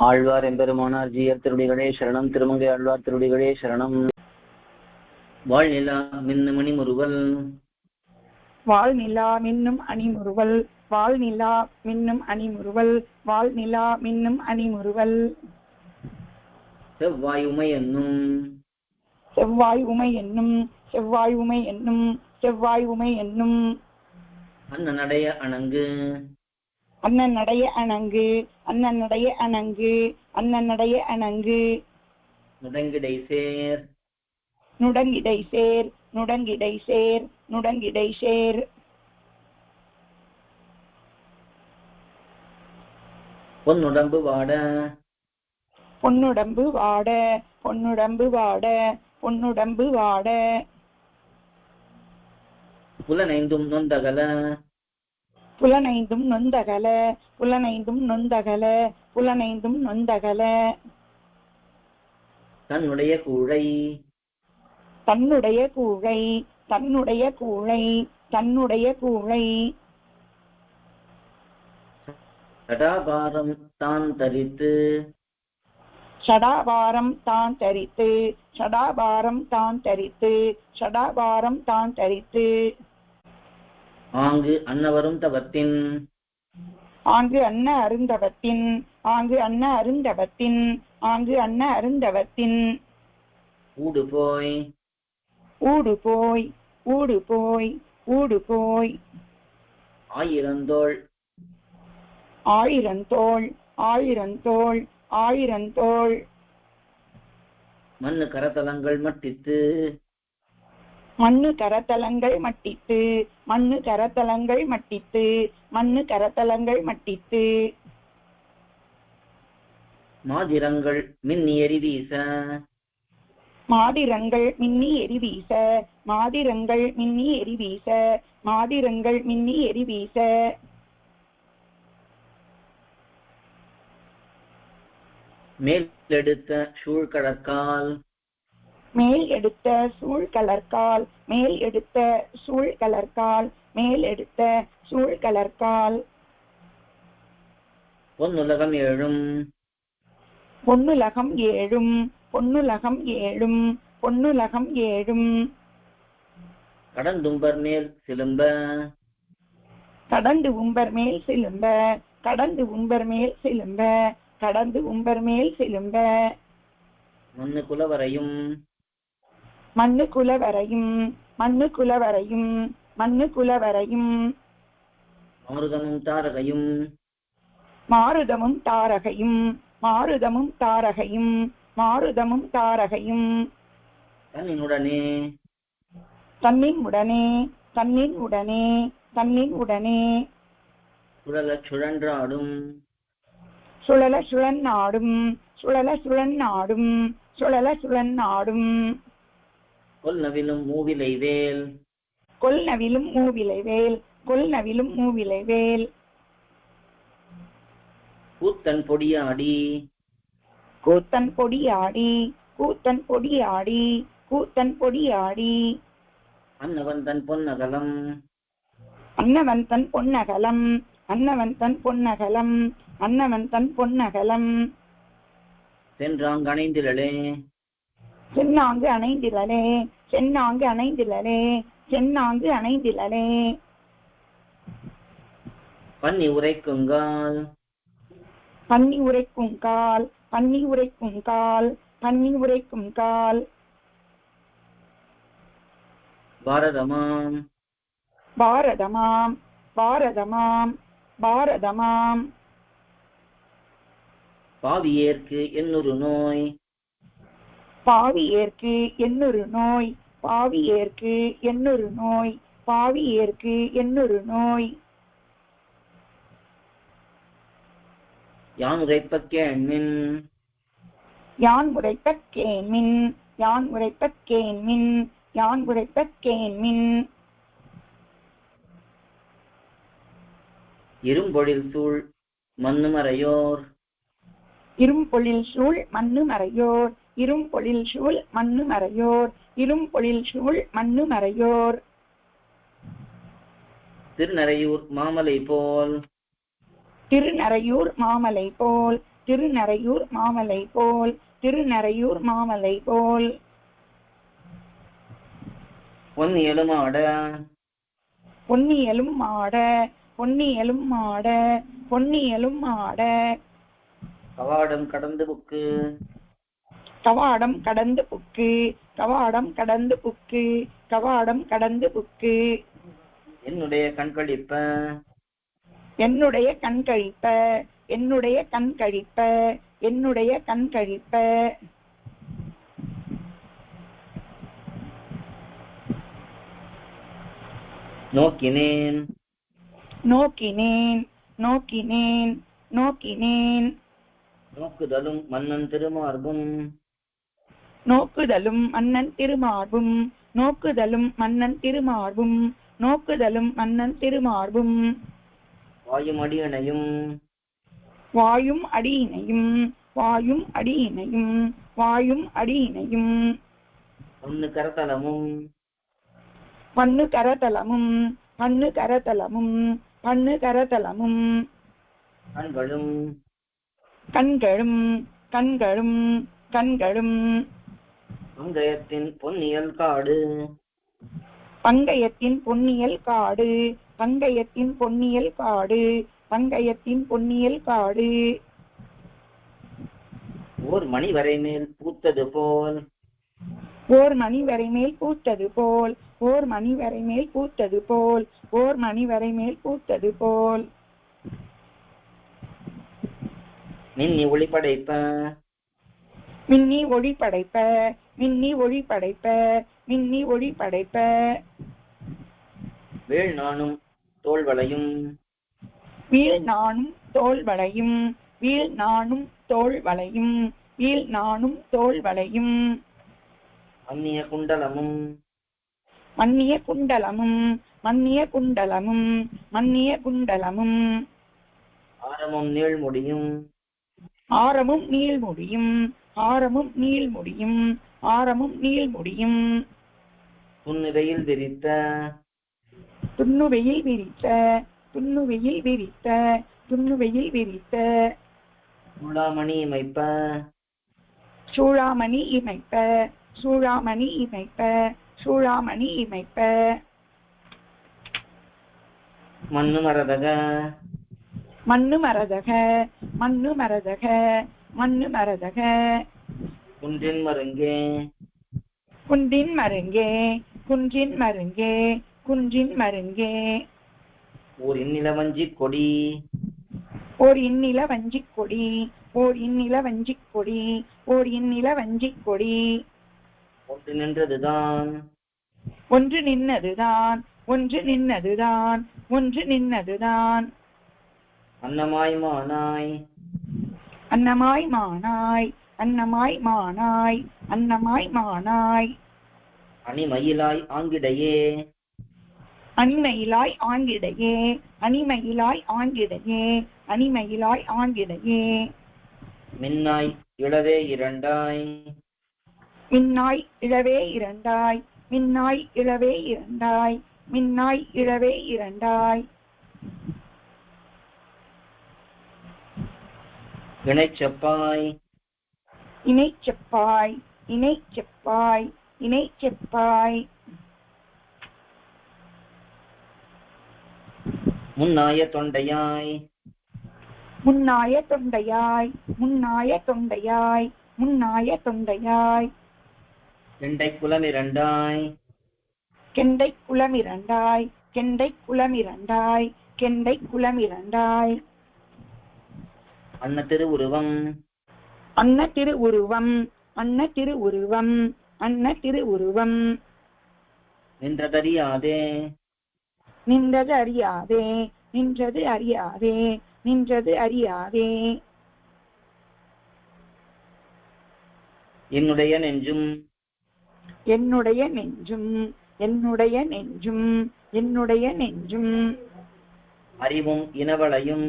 ஆழ்வார் எம்பெருமானார் ஜீயர் திருடிகளே சரணம். திருமங்கை ஆழ்வார் திருடிகளே சரணம். வாழ்நிலா மின்னு மணிமுறுவல் வாழ்நிலா மின்னும் அணிமுறுவல் வாழ்நிலா மின்னும் அணிமுறுவல் வாழ்நிலா மின்னும் அணிமுறுவல் செவ்வாய் உமை என்னும் செவ்வாய் உமை என்னும் செவ்வாய் உமை என்னும் செவ்வாய் உமை என்னும் அண்ணனடைய அணங்கு அண்ணனடைய அணங்கு அண்ணனடைய அணங்கு அண்ணனடைய அணங்கு நுடங்கிடை சேர் நுடங்கிடை சேர் நுடங்கிடை சேர் நுடங்கிடை சேர் பொன்னுடம்பு வாட பொன்னுடம்பு வாட பொன்னுடம்பு வாட பொன்னுடம்பு வாட புலனைந்தும் நொந்தகல புலனைந்தும் நொந்தகல புலனைந்தும் நொந்தகல புலனைந்தும் நொந்தகல தன்னுடைய கூழை தன்னுடைய கூழை தன்னுடைய கூழை தன்னுடைய கூழை சடாபாரம் தான் தரித்து ஷடாபாரம் தான் தரித்து ஷடாபாரம் தான் தரித்து ஷடாபாரம் தான் தரித்து ஆங்கு அன்னவரும் தவத்தின் ஆங்கு அன்ன அருந்தவத்தின் ஆங்கு அன்ன அருந்தவத்தின் ஆங்கு அன்ன அருந்தவத்தின் ஊடு போய் ஊடு போய் ஊடு போய் ஊடு போய் ஆயிரந்தோள் ஆயிரந்தோள் ஆயிரந்தோள் ஆயிரந்தோள் மண்ணு கரத்தலங்கள் மட்டித்து மண்ணு கரத்தலங்கள் மட்டித்து மண்ணு கரத்தலங்கள் மட்டித்து மண்ணு கரத்தலங்கள் மட்டித்து மாதிரங்கள் மின்னி எரி வீச மாதிரங்கள் மின்னி எரி வீச மாதிரங்கள் மின்னி எரி வீச மாதிரங்கள் மின்னி எரி வீச மேல் எடுத்த சூழ்கடற்கால் மேல் எடுத்த சூழ்கலர்கால் மேல் எடுத்த சூழ்கலர்கால் மேல் எடுத்த சூழ்கலர்கால் பொன்னுலகம் ஏழும் பொன்னுலகம் ஏழும் பொன்னுலகம் ஏழும் பொன்னுலகம் ஏழும் கடந்தும்பர் மேல் சிலும்ப கடந்து உம்பர் மேல் சிலும்ப கடந்து உம்பர் மேல் சிலும்ப கடந்து உம்பர் மேல் சிலும்ப மண்ணு குலவரையும் மண்ணு குலவரையும் மண்ணு குலவரையும் மண்ணு குலவரையும் மாருதமும் தாரகையும் மாருதமும் தாரகையும் மாருதமும் தாரகையும் மாருதமும் தாரகையும் தன்னினுடனே தன்னின் உடனே தன்னின் உடனே தன்னின் உடனே சுழல சுழன்றாடும் சுழல சுழன்னாடும் சுழல சுழன்னாடும் சுழல சுழன்னாடும் கொல்நவிலும் மூவிலை வேல் கொல்நவிலும் மூவிலை வேல் கொல்நவிலும் மூவிலை வேல் கூத்தன் பொடியாடி கூத்தன் பொடியாடி கூத்தன் பொடியாடி கூத்தன் பொடியாடி அன்னவன் தன் பொன்னகலம் அன்னவன் தன் பொன்னகலம் அன்னவன் தன் பொன்னகலம் அன்னவன் தன் பொன்னகலம் சென்றாங்க அணைந்திரளே சென்னாங்கு அணைந்திலலே சென்னாங்கு அணைந்திலலே சென்னாங்கு அணைந்திலலே பன்னி உரைக்குங்கால் பன்னி உரைக்கும் கால் பன்னி உரைக்கும் கால் பன்னி உரைக்கும் கால் பாரதமாம் பாரதமாம் பாரதமாம் பாரதமாம் பாவியேற்கு என்னொரு நோய் பாவியேற்கு என்னொரு நோய் பாவியேற்கு என்னொரு நோய் பாவியேற்கு என்னொரு நோய் யான் உரைப்ப கேண்மின் யான் உரைப்ப கேண்மின் யான் உரைப்ப கேண்மின் யான் உரைப்ப கேண்மின் இரும்பொழில் சூழ் மண்ணு மறையோர் இரும்பொழில் சூழ் மண்ணு மறையோர் இரும்பொழில் சூழ் மண்ணு மறையோர் இரும்பொழில் சூழ் மண்ணு மறையோர் திருநறையூர் மாமலை போல் திருநறையூர் மாமலை போல் திருநறையூர் மாமலை போல் திருநறையூர் மாமலை போல் பொன்னியலும் ஆட பொன்னியலும் ஆட பொன்னியலும் ஆட பொன்னியலும் ஆட கவாடம் கடந்து புக்கு கவாடம் கடந்து புக்கு கவாடம் கடந்து புக்கு கவாடம் கடந்து புக்கு என்னுடைய கண்களிப்ப என்னுடைய கண் கழிப்ப என்னுடைய கண் கழிப்ப என்னுடைய கண் கழிப்ப நோக்கினேன் நோக்கினேன் நோக்கினேன் நோக்கினேன் நோக்குதலும் மன்னன் திருமார்பும் நோக்குதலும் மன்னன் திருமார்பும் நோக்குதலும் மன்னன் திருமார்பும் நோக்குதலும் மன்னன் திருமார்பும் வாயும் அடியணையும் வாயும் அடியினையும் வாயும் அடியினையும் வாயும் அடியினையும் பொன்னு கரதலமும் பண்ணு கரதலமும் பண்ணு கரதலமும் பண்ணு கரதலமும் கண்களும் கண்களும் கண்களும் கண்களும் பங்கயத்தின் பொன்னியல் காடு பங்கயத்தின் பொன்னியல் காடு பங்கயத்தின் பொன்னியல் காடு பங்கயத்தின் பொன்னியல் காடு ஓர் மணி வரை மேல் பூத்தது போல் ஓர் மணி வரை மேல் பூத்தது போல் ஓர் மணி வரை மேல் பூத்தது போல் ஓர் மணி வரை மேல் பூத்தது போல் மின்னி ஒளி படைப்ப மின்னி ஒளி படைப்ப மின்னி ஒளி படைப்ப மின்னி ஒளி படைப்ப வேள் நானும் தோள்வளையும் வீழ் நானும் தோல் வளையும் வீழ் நானும் தோல் வளையும் வீழ் நானும் தோல் வளையும் மன்னிய குண்டலமும் மன்னிய குண்டலமும் மன்னிய குண்டலமும் மன்னிய குண்டலமும் ஆரமும் நீள்முடியும் ஆரமும் நீள்முடியும் ஆரமும் நீள்முடியும் ஆரமும் நீள்முடியும் துன்னுவையில் விரித்த துன்னுவையில் விரித்த துன்னுவையில் விரித்த துன்னுவையில் விரித்த சூடாமணி இமைப்ப சூழாமணி இமைப்ப சூழாமணி இமைப்ப சூழாமணி இமைப்ப மண்ணு மரதக மண்ணு மரதக மண்ணு மரதக மண்ணு மரதக குன்றின் மருங்கே குன்றின் மருங்கே குன்றின் மருங்கே குன்றின் மருங்கே ஓர் இந்நிலவஞ்சி கொடி ஓர் இன்னில வஞ்சிக் கொடி ஓர் இன்னில வஞ்சிக் கொடி ஓர் இன்னில வஞ்சிக் கொடி ஒன்று நின்றதுதான் ஒன்று நின்னதுதான் ஒன்று நின்னதுதான் ஒன்று நின்னதுதான் அன்னமாய் மானாய் அன்னமாய் மானாய் அன்னமாய் மானாய் அன்னமாய் மானாய் அணிமயிலாய் ஆங்கிடையே அணிமயிலாய் ஆங்கிடையே அணிமயிலாய் ஆங்கிடையே அணிமயிலாய் ஆங்கிடையே மின்னாய் இளவே இரண்டாய் மின்னாய் இழவே இரண்டாய் மின்னாய் இழவே இரண்டாய் மின்னாய் இழவே இரண்டாய் இணைச்செப்பாய் இணைச்செப்பாய் இணைச்செப்பாய் இணைச்செப்பாய் முன்னாய தொண்டையாய் முன்னாய தொண்டையாய் முன்னாய தொண்டையாய் முன்னாய தொண்டையாய் கெண்டை குலம் இரண்டாய் கெண்டை குலம் இரண்டாய் கெண்டை குலம் இரண்டாய் கெண்டை குலம் இரண்டாய் அன்ன திருவுருவம் அன்ன திருவுருவம் அன்ன திருவுருவம் அன்ன திருவுருவம் நின்றதறியாதே நின்றது அறியாதே நின்றது அறியாதே நின்றது அறியாதே என்னுடைய நெஞ்சும் என்னுடைய நெஞ்சும் என்னுடைய நெஞ்சும் என்னுடைய நெஞ்சும் அறிவும் இனவளையும்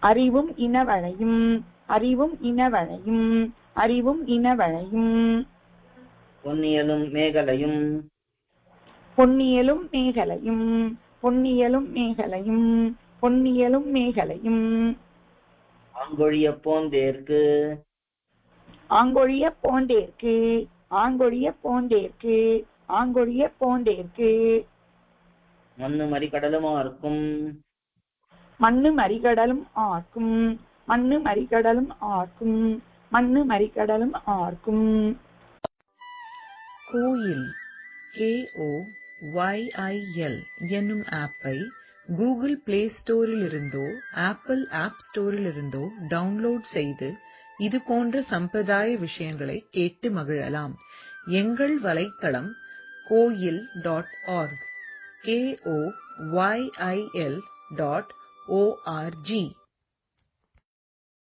அறிவும் இனவளையும் அறிவும் இனவளையும் அறிவும் இனவளையும் பொன்னியலும் மேகலையும் பொன்னியலும் மேகலையும் பொன்னியலும் மேகலையும் பொன்னியலும் மேகலையும் ஆங்கொழிய போந்தேற்கு ஆங்கொழிய போந்தேற்கு ஆங்கொழிய போந்தேற்கு ஆங்கொழிய போந்தேற்கு மண்ணு மறிகடலும் ஆர்க்கும் மண்ணு மறிகடலும் ஆர்க்கும் மண்ணு மறிகடலும் ஆர்க்கும் மண்ணு மறிகடலும் ஆர்க்கும் கோயில் KOYIL என்னும் ஆப்பை கூகுள் பிளே ஸ்டோரிலிருந்தோ ஆப்பிள் ஆப் ஸ்டோரிலிருந்தோ டவுன்லோட் செய்து இது போன்ற சம்பிரதாய விஷயங்களை கேட்டு மகிழலாம். எங்கள் வலைத்தளம் koil.org KOYIL.org